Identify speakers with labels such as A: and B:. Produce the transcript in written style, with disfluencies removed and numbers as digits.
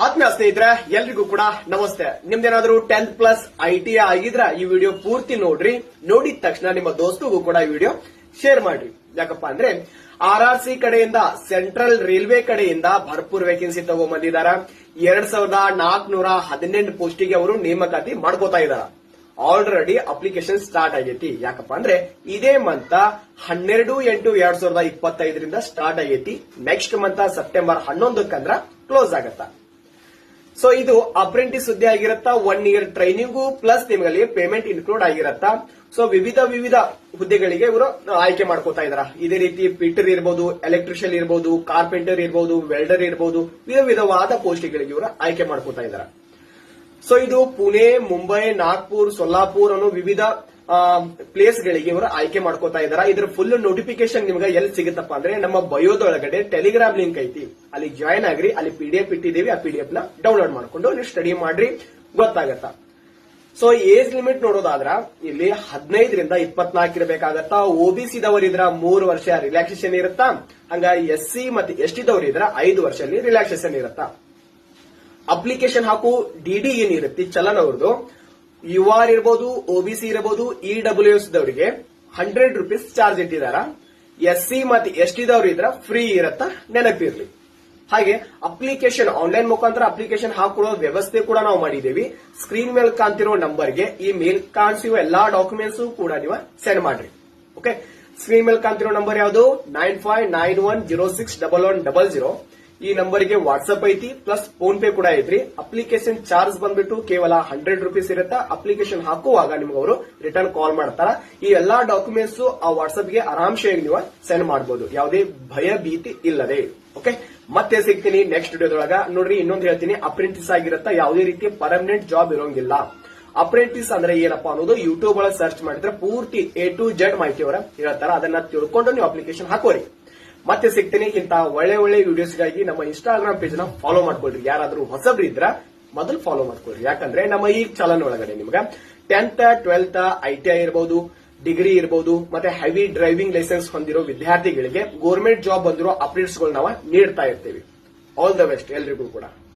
A: ಆತ್ಮೀಯ ಸ್ನೇಹಿತರೆ, ಎಲ್ರಿಗೂ ಕೂಡ ನಮಸ್ತೆ. ನಿಮ್ದೇನಾದ್ರೂ 10th ಪ್ಲಸ್ ITI ಆಗಿದ್ರ ಈ ವಿಡಿಯೋ ಪೂರ್ತಿ ನೋಡ್ರಿ. ನೋಡಿದ ತಕ್ಷಣ ನಿಮ್ಮ ದೋಸ್ತಿಗೂ ಕೂಡ ಈ ವಿಡಿಯೋ ಶೇರ್ ಮಾಡ್ರಿ. ಯಾಕಪ್ಪ ಅಂದ್ರೆ RRC ಕಡೆಯಿಂದ ಸೆಂಟ್ರಲ್ ರೈಲ್ವೆ ಕಡೆಯಿಂದ ಭರ್ಪೂರ್ ವೇಕೆನ್ಸಿ ತಗೊಂಡ್ಬಂದಿದಾರ. 2418 ಪೋಸ್ಟಿಗೆ ಅವರು ನೇಮಕಾತಿ ಮಾಡ್ಕೋತಾ ಇದಾರ. ಆಲ್ರೆಡಿ ಅಪ್ಲಿಕೇಶನ್ ಸ್ಟಾರ್ಟ್ ಆಗೈತಿ. ಯಾಕಪ್ಪ ಅಂದ್ರೆ ಇದೇ ಮಂತ್ 12/8/2025 ಸ್ಟಾರ್ಟ್ ಆಗೈತಿ. ನೆಕ್ಸ್ಟ್ ಮಂತ್ ಸೆಪ್ಟೆಂಬರ್ 11 ಕ್ಲೋಸ್ ಆಗತ್ತ. ಸೊ ಇದು ಅಪ್ರೆಂಟಿಸ್ ಹುದ್ದೆ ಆಗಿರತ್ತಾ. 1 ಇಯರ್ ಟ್ರೈನಿಂಗು ಪ್ಲಸ್ ನಿಮಗೆ ಪೇಮೆಂಟ್ ಇನ್ಕ್ಲೂಡ್ ಆಗಿರತ್ತಾ. ಸೊ ವಿವಿಧ ಹುದ್ದೆಗಳಿಗೆ ಇವರು ಆಯ್ಕೆ ಮಾಡ್ಕೋತಾ ಇದಾರ. ಇದೇ ರೀತಿ ಫಿಟರ್ ಇರಬಹುದು, ಎಲೆಕ್ಟ್ರಿಷಿಯನ್ ಇರಬಹುದು, ಕಾರ್ಪೆಂಟರ್ ಇರಬಹುದು, ವೆಲ್ಡರ್ ಇರಬಹುದು, ವಿಧವಾದ ಪೋಸ್ಟ್ಗಳಿಗೆ ಇವರು ಆಯ್ಕೆ ಮಾಡ್ಕೋತಾ ಇದಾರ. ಸೊ ಇದು ಪುಣೆ, ಮುಂಬೈ, ನಾಗ್ಪುರ್, ಸೊಲ್ಲಾಪುರ್ ಅನ್ನೋ ವಿವಿಧ ಪ್ಲೇಸ್ ಗಳಿಗೆ ಇವರು ಆಯ್ಕೆ ಮಾಡ್ಕೋತಾ ಇದಾರ. ಇದ್ರ ಫುಲ್ ನೋಟಿಫಿಕೇಶನ್ ನಿಮ್ಗೆ ಎಲ್ಲಿ ಸಿಗುತ್ತಪ್ಪ ಅಂದ್ರೆ ನಮ್ಮ ಬಯೋದೊಳಗಡೆ ಟೆಲಿಗ್ರಾಮ್ ಲಿಂಕ್ ಐತಿ, ಅಲ್ಲಿ ಜಾಯ್ನ್ ಆಗ್ರಿ. ಅಲ್ಲಿ PDF ಇಟ್ಟಿದ್ದೀವಿ. ಆ PDF ನ ಡೌನ್ಲೋಡ್ ಮಾಡ್ಕೊಂಡು ನೀವು ಸ್ಟಡಿ ಮಾಡ್ರಿ, ಗೊತ್ತಾಗತ್ತ. ಸೊ ಏಜ್ ಲಿಮಿಟ್ ನೋಡೋದಾದ್ರ ಇಲ್ಲಿ 15ರಿಂದ 24 ಇರಬೇಕಾಗತ್ತ. OBC ದವರಿದ್ರ 3 ವರ್ಷ ರಿಲ್ಯಾಕ್ಸೇಷನ್ ಇರುತ್ತಾ. ಹಂಗ SC ಮತ್ತೆ ST ದವರಿದ್ರ 5 ವರ್ಷ ರಿಲ್ಯಾಕ್ಸೇಷನ್ ಇರುತ್ತಾ. ಅಪ್ಲಿಕೇಶನ್ ಹಾಕು DD ಏನಿರುತ್ತೆ ಚಲನ್ ಅವ್ರದ್ದು, UR ಇರಬಹುದು, OBC ಇರಬಹುದು, EWS ದವರಿಗೆ 100 ರೂಪೀಸ್ ಚಾರ್ಜ್ ಇಟ್ಟಿದಾರ. SC ಮತ್ತೆ ST ದವರು ಇದ್ರ ಫ್ರೀ ಇರತ್ತ, ನೆನಪಿರ್ಲಿ. ಹಾಗೆ ಅಪ್ಲಿಕೇಶನ್ ಆನ್ಲೈನ್ ಮುಖಾಂತರ ಅಪ್ಲಿಕೇಶನ್ ಹಾಕೊಡೋ ವ್ಯವಸ್ಥೆ ಕೂಡ ನಾವು ಮಾಡಿದ್ದೇವೆ. ಸ್ಕ್ರೀನ್ ಮೇಲೆ ಕಾಣ್ತಿರೋ ನಂಬರ್ಗೆ ಈ ಮೇಲ್ ಕಾಣಿಸಿರೋ ಎಲ್ಲಾ ಡಾಕ್ಯುಮೆಂಟ್ಸ್ ಕೂಡ ನೀವು ಸೆಂಡ್ ಮಾಡ್ರಿ. ಓಕೆ, ಸ್ಕ್ರೀನ್ ಮೇಲೆ ಕಾಣ್ತಿರೋ ನಂಬರ್ ಯಾವುದು 9591061100. ಈ ನಂಬರ್ಗೆ ವಾಟ್ಸ್ಆಪ್ ಐತಿ, ಪ್ಲಸ್ ಫೋನ್ ಪೇ ಕೂಡ ಐತ್ರಿ. ಅಪ್ಲಿಕೇಶನ್ ಚಾರ್ಜ್ ಬಂದ್ಬಿಟ್ಟು ಕೇವಲ 100 ರೂಪೀಸ್ ಇರುತ್ತೆ. ಅಪ್ಲಿಕೇಶನ್ ಹಾಕುವಾಗ ನಿಮ್ಗೆ ಅವರು ರಿಟರ್ನ್ ಕಾಲ್ ಮಾಡ್ತಾರ. ಈ ಎಲ್ಲಾ ಡಾಕ್ಯುಮೆಂಟ್ಸ್ ಆ ವಾಟ್ಸ್ಆಪ್ಗೆ ಆರಾಮ್ಸೆಯಾಗಿ ನೀವು ಸೆಂಡ್ ಮಾಡಬಹುದು, ಯಾವುದೇ ಭಯ ಭೀತಿ ಇಲ್ಲದೆ. ಓಕೆ, ಮತ್ತೆ ಸಿಗ್ತೀನಿ ನೆಕ್ಸ್ಟ್ ವಿಡಿಯೋದೊಳಗ. ನೋಡ್ರಿ, ಇನ್ನೊಂದು ಹೇಳ್ತೀನಿ, ಅಪ್ರೆಂಟಿಸ್ ಆಗಿರತ್ತ, ಯಾವುದೇ ರೀತಿಯ ಪರ್ಮನೆಂಟ್ ಜಾಬ್ ಇರೋಂಗಿಲ್ಲ. ಅಪ್ರೆಂಟಿಸ್ ಅಂದ್ರೆ ಏನಪ್ಪಾ ಅನ್ನೋದು ಯೂಟ್ಯೂಬ್ ಒಳಗೆ ಸರ್ಚ್ ಮಾಡಿದ್ರೆ ಪೂರ್ತಿ A to Z ಮಾಹಿತಿ ಅವರ ಹೇಳ್ತಾರ. ಅದನ್ನ ತಿಳ್ಕೊಂಡು ನೀವು ಅಪ್ಲಿಕೇಶನ್ ಹಾಕೋರಿ. ಮತ್ತೆ ಸಿಗ್ತೀನಿ. ಇಂತ ಒಳ್ಳೆ ವಿಡಿಯೋಸ್ಗಾಗಿ ನಮ್ಮ ಇನ್ಸ್ಟಾಗ್ರಾಮ್ ಪೇಜ್ ನ ಫಾಲೋ ಮಾಡ್ಕೊಳ್ರಿ. ಯಾರಾದ್ರೂ ಹೊಸಬ್ರು ಇದ್ರ ಮೊದಲು ಫಾಲೋ ಮಾಡ್ಕೊಳ್ರಿ. ಯಾಕಂದ್ರೆ ನಮ್ಮ ಈ ಚಾನಲ್ ಒಳಗಡೆ ನಿಮ್ಗ 10th 12th ITI ಇರಬಹುದು, ಡಿಗ್ರಿ ಇರಬಹುದು, ಮತ್ತೆ ಹೆವಿ ಡ್ರೈವಿಂಗ್ ಲೈಸೆನ್ಸ್ ಹೊಂದಿರೋ ವಿದ್ಯಾರ್ಥಿಗಳಿಗೆ ಗೌರ್ಮೆಂಟ್ ಜಾಬ್ ಬಂದಿರೋ ಅಪ್ಡೇಟ್ಸ್ ನಾವು ನೀಡ್ತಾ ಇರ್ತೀವಿ. ಆಲ್ ದ ಬೆಸ್ಟ್ ಎಲ್ರಿಗೂ ಕೂಡ.